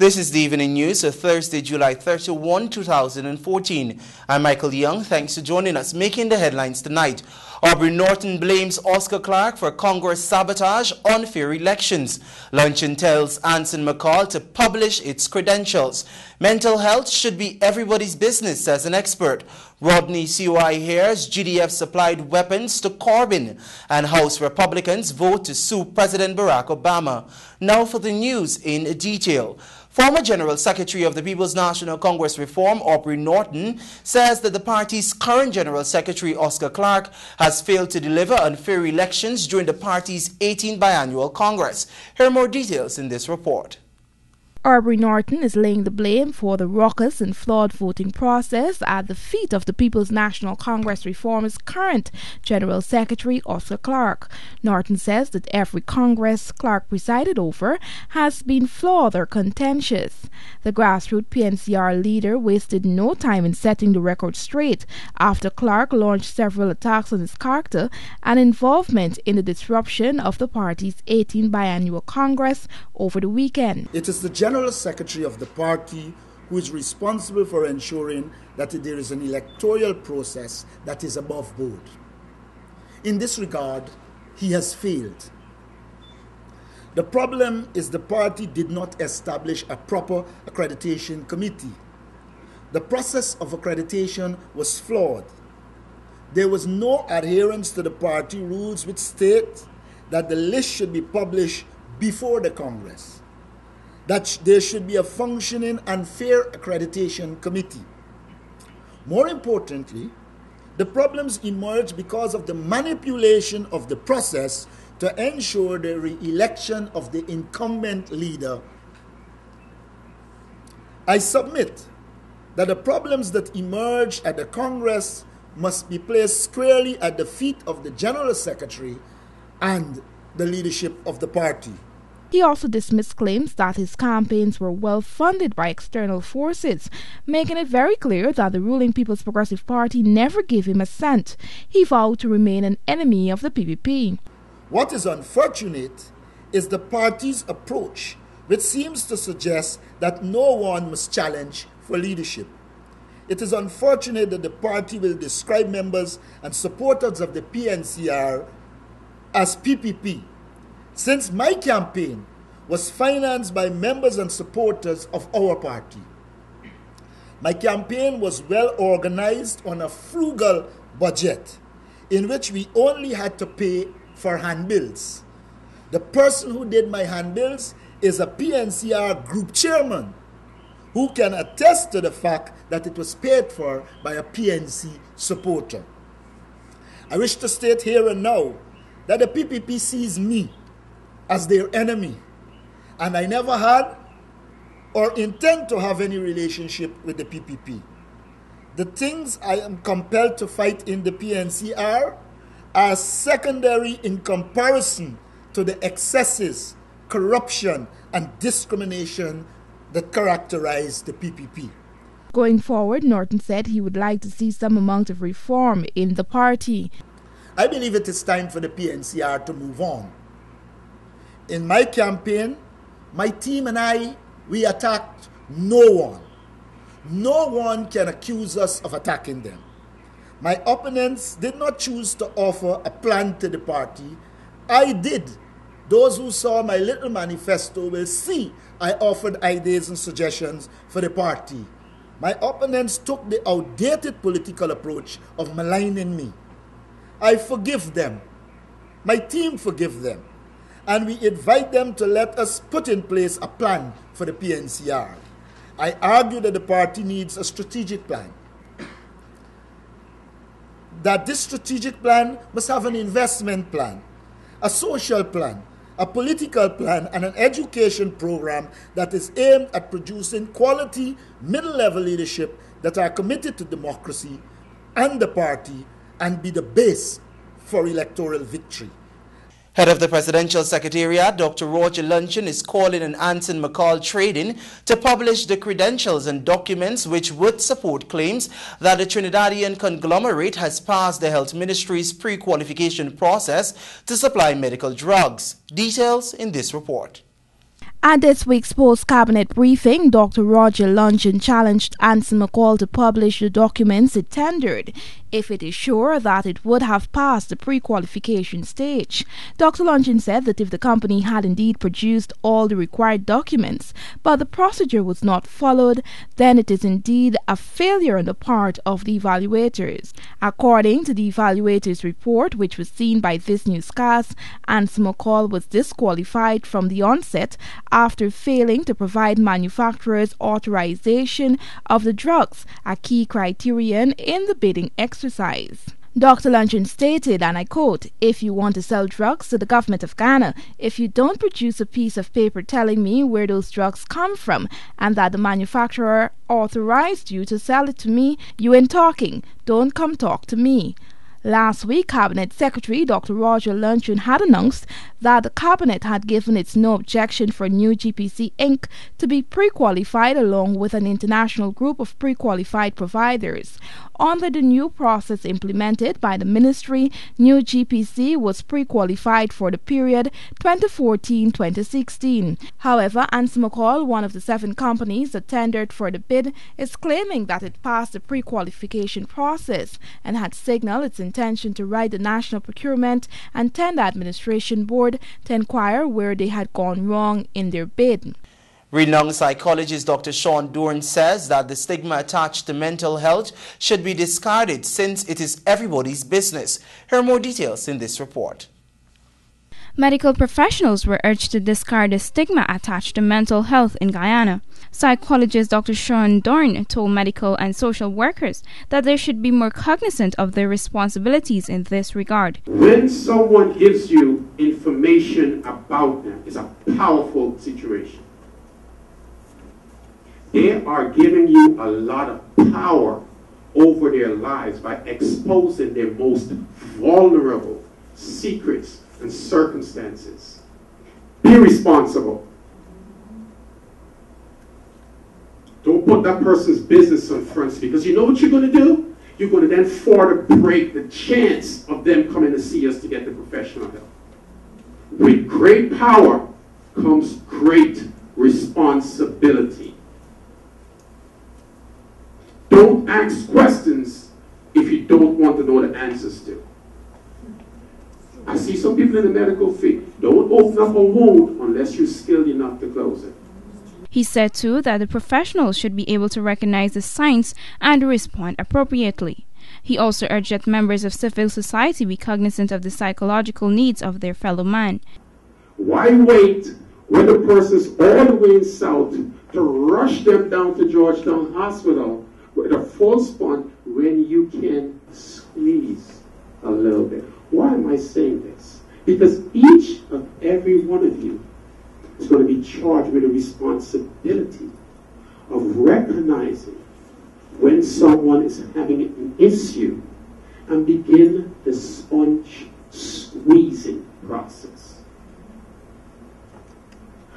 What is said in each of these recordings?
This is the Evening News of Thursday, July 31, 2014. I'm Michael Young. Thanks for joining us. Making the headlines tonight. Aubrey Norton blames Oscar Clark for Congress sabotage unfair elections. Luncheon tells Anson McCall to publish its credentials. Mental health should be everybody's business, says an expert. Rodney COI hears GDF supplied weapons to Corbyn. And House Republicans vote to sue President Barack Obama. Now for the news in detail. Former General Secretary of the People's National Congress Reform, Aubrey Norton, says that the party's current General Secretary, Oscar Clark, has failed to deliver on fair elections during the party's 18th biannual Congress. Here are more details in this report. Aubrey Norton is laying the blame for the raucous and flawed voting process at the feet of the People's National Congress Reform's current General Secretary, Oscar Clark. Norton says that every Congress Clark presided over has been flawed or contentious. The grassroots PNCR leader wasted no time in setting the record straight after Clark launched several attacks on his character and involvement in the disruption of the party's 18th biannual Congress over the weekend. It is the General Secretary of the party who is responsible for ensuring that there is an electoral process that is above board. In this regard, he has failed. The problem is the party did not establish a proper accreditation committee. The process of accreditation was flawed. There was no adherence to the party rules which state that the list should be published before the Congress, that there should be a functioning and fair accreditation committee. More importantly, the problems emerged because of the manipulation of the process to ensure the re-election of the incumbent leader. I submit that the problems that emerged at the Congress must be placed squarely at the feet of the General Secretary and the leadership of the party. He also dismissed claims that his campaigns were well funded by external forces, making it very clear that the ruling People's Progressive Party never gave him a cent. He vowed to remain an enemy of the PPP. What is unfortunate is the party's approach, which seems to suggest that no one must challenge for leadership. It is unfortunate that the party will describe members and supporters of the PNCR as PPP, since my campaign was financed by members and supporters of our party. My campaign was well organized on a frugal budget in which we only had to pay for handbills. The person who did my handbills is a PNCR group chairman who can attest to the fact that it was paid for by a PNC supporter. I wish to state here and now that the PPP sees me as their enemy, and I never had or intend to have any relationship with the PPP. The things I am compelled to fight in the PNCR are secondary in comparison to the excesses, corruption, and discrimination that characterize the PPP. Going forward, Norton said he would like to see some amount of reform in the party. I believe it is time for the PNCR to move on. In my campaign, my team and I, we attacked no one. No one can accuse us of attacking them. My opponents did not choose to offer a plan to the party. I did. Those who saw my little manifesto will see I offered ideas and suggestions for the party. My opponents took the outdated political approach of maligning me. I forgive them. My team forgive them. And we invite them to let us put in place a plan for the PNCR. I argue that the party needs a strategic plan. That this strategic plan must have an investment plan, a social plan, a political plan, and an education program that is aimed at producing quality middle-level leadership that are committed to democracy and the party and be the base for electoral victory. Head of the Presidential Secretariat, Dr. Roger Luncheon, is calling on Anson McCall Trading to publish the credentials and documents which would support claims that the Trinidadian conglomerate has passed the Health Ministry's pre-qualification process to supply medical drugs. Details in this report. At this week's post-cabinet briefing, Dr. Roger Luncheon challenged Anson McCall to publish the documents it tendered if it is sure that it would have passed the pre-qualification stage. Dr. Luncheon said that if the company had indeed produced all the required documents, but the procedure was not followed, then it is indeed a failure on the part of the evaluators. According to the evaluators' report, which was seen by this newscast, Anson McCall was disqualified from the onset after failing to provide manufacturers authorization of the drugs, a key criterion in the bidding exercise. Dr. Luncheon stated, and I quote, "If you want to sell drugs to the government of Ghana, if you don't produce a piece of paper telling me where those drugs come from and that the manufacturer authorized you to sell it to me, you ain't talking. Don't come talk to me." Last week, Cabinet Secretary Dr. Roger Luncheon had announced that the Cabinet had given its no objection for New GPC Inc. to be pre-qualified along with an international group of pre-qualified providers. Under the new process implemented by the Ministry, New GPC was pre-qualified for the period 2014-2016. However, Anson McCall, one of the 7 companies that tendered for the bid, is claiming that it passed the pre-qualification process and had signaled its intention to write the National Procurement and Tender Administration Board to inquire where they had gone wrong in their bid. Renowned psychologist Dr. Sean Dorn says that the stigma attached to mental health should be discarded since it is everybody's business. Here are more details in this report. Medical professionals were urged to discard the stigma attached to mental health in Guyana. Psychologist Dr. Sean Dorn told medical and social workers that they should be more cognizant of their responsibilities in this regard. When someone gives you information about them, it's a powerful situation. They are giving you a lot of power over their lives by exposing their most vulnerable secrets and circumstances. Be responsible. Don't put that person's business on front, because you know what you're going to do? You're going to then further break the chance of them coming to see us to get the professional help. With great power comes great responsibility. Don't ask questions if you don't want to know the answers to. I see some people in the medical field, don't open up a wound unless you're skilled enough to close it. He said too that the professionals should be able to recognize the signs and respond appropriately. He also urged that members of civil society be cognizant of the psychological needs of their fellow man. Why wait when the person's all the way in south to rush them down to Georgetown Hospital with a full sponge when you can squeeze a little bit? Why am I saying this? Because each and every one of you is going to be charged with the responsibility of recognizing when someone is having an issue and begin the sponge squeezing process.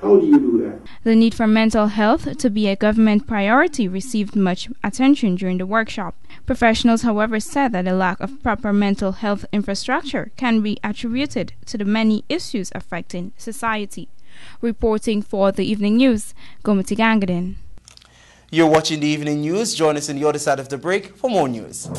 How do you do that? The need for mental health to be a government priority received much attention during the workshop. Professionals, however, said that a lack of proper mental health infrastructure can be attributed to the many issues affecting society. Reporting for the Evening News, Gomiti Gangadin. You're watching the Evening News. Join us on the other side of the break for more news.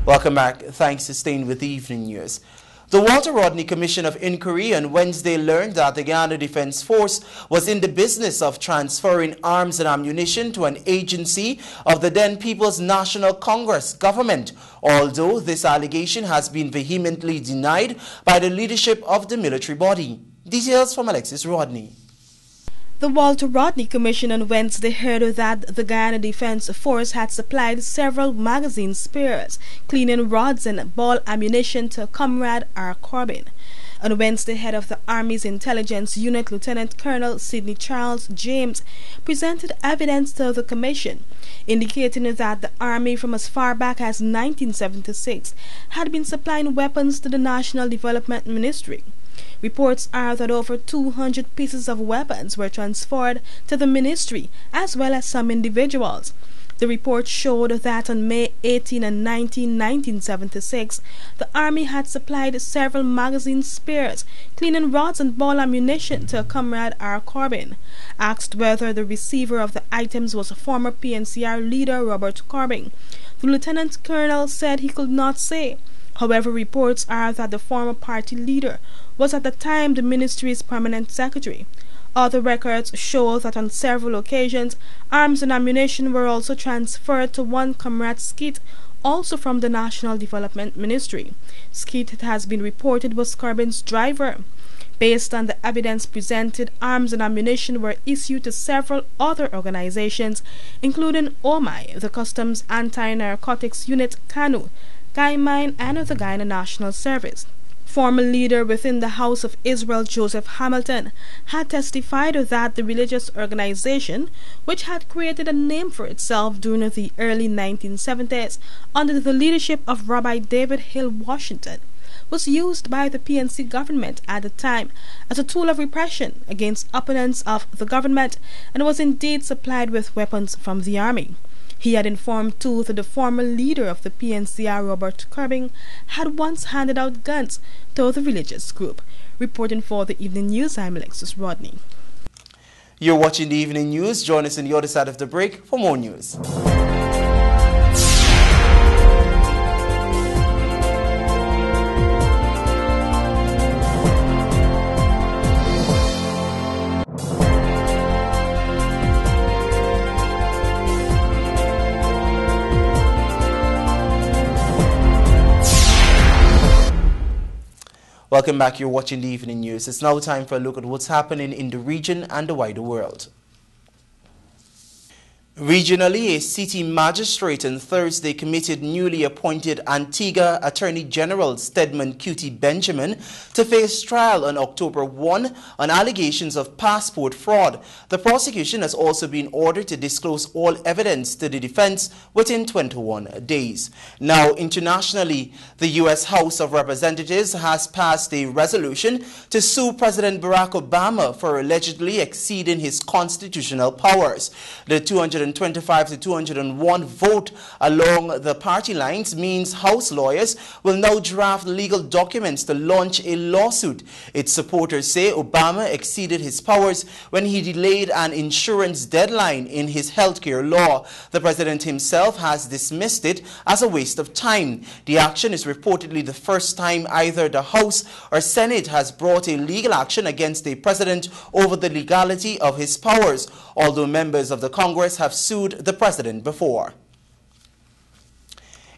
Welcome back. Thanks for staying with the Evening News. The Walter Rodney Commission of Inquiry on Wednesday learned that the Ghana Defence Force was in the business of transferring arms and ammunition to an agency of the then People's National Congress government, although this allegation has been vehemently denied by the leadership of the military body. Details from Alexis Rodney. The Walter Rodney Commission on Wednesday heard that the Guyana Defence Force had supplied several magazine spares, cleaning rods and ball ammunition to Comrade R. Corbin. On Wednesday, head of the Army's Intelligence Unit, Lieutenant Colonel Sidney Charles James, presented evidence to the Commission, indicating that the Army from as far back as 1976 had been supplying weapons to the National Development Ministry. Reports are that over 200 pieces of weapons were transferred to the ministry, as well as some individuals. The report showed that on May 18 and 19, 1976, the Army had supplied several magazine spares, cleaning rods and ball ammunition to Comrade R. Corbin. Asked whether the receiver of the items was former PNCR leader Robert Corbin, the lieutenant colonel said he could not say. However, reports are that the former party leader was at the time the ministry's permanent secretary. Other records show that on several occasions, arms and ammunition were also transferred to one Comrade Skeet, also from the National Development Ministry. Skeet, it has been reported, was Corbin's driver. Based on the evidence presented, arms and ammunition were issued to several other organizations, including OMI, the Customs Anti-Narcotics Unit, CANU, Guy Mine, and the Guyana National Service. Former leader within the House of Israel, Joseph Hamilton, had testified that the religious organization, which had created a name for itself during the early 1970s under the leadership of Rabbi David Hill Washington, was used by the PNC government at the time as a tool of repression against opponents of the government and was indeed supplied with weapons from the army. He had informed too that the former leader of the PNCR, Robert Corbin, had once handed out guns to the religious group. Reporting for the Evening News, I'm Alexis Rodney. You're watching the Evening News. Join us on the other side of the break for more news. Welcome back. You're watching the Evening News. It's now time for a look at what's happening in the region and the wider world. Regionally, a city magistrate on Thursday committed newly appointed Antigua Attorney General Stedman Cutie Benjamin to face trial on October 1 on allegations of passport fraud. The prosecution has also been ordered to disclose all evidence to the defense within 21 days. Now, internationally, the U.S. House of Representatives has passed a resolution to sue President Barack Obama for allegedly exceeding his constitutional powers. The 225 to 201 vote along the party lines means House lawyers will now draft legal documents to launch a lawsuit. Its supporters say Obama exceeded his powers when he delayed an insurance deadline in his healthcare law. The president himself has dismissed it as a waste of time. The action is reportedly the first time either the House or Senate has brought a legal action against a president over the legality of his powers, although members of the Congress have sued the president before.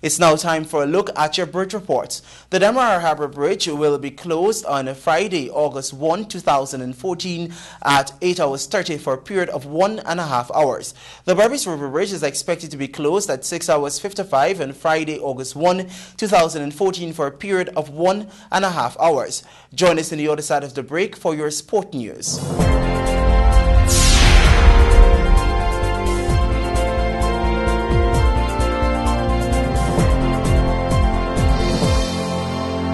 It's now time for a look at your bridge reports. The Demerara Harbour Bridge will be closed on Friday, August 1, 2014 at 8 hours 30 for a period of 1.5 hours. The Berbice River Bridge is expected to be closed at 6 hours 55 on Friday, August 1, 2014 for a period of 1.5 hours. Join us on the other side of the break for your sport news.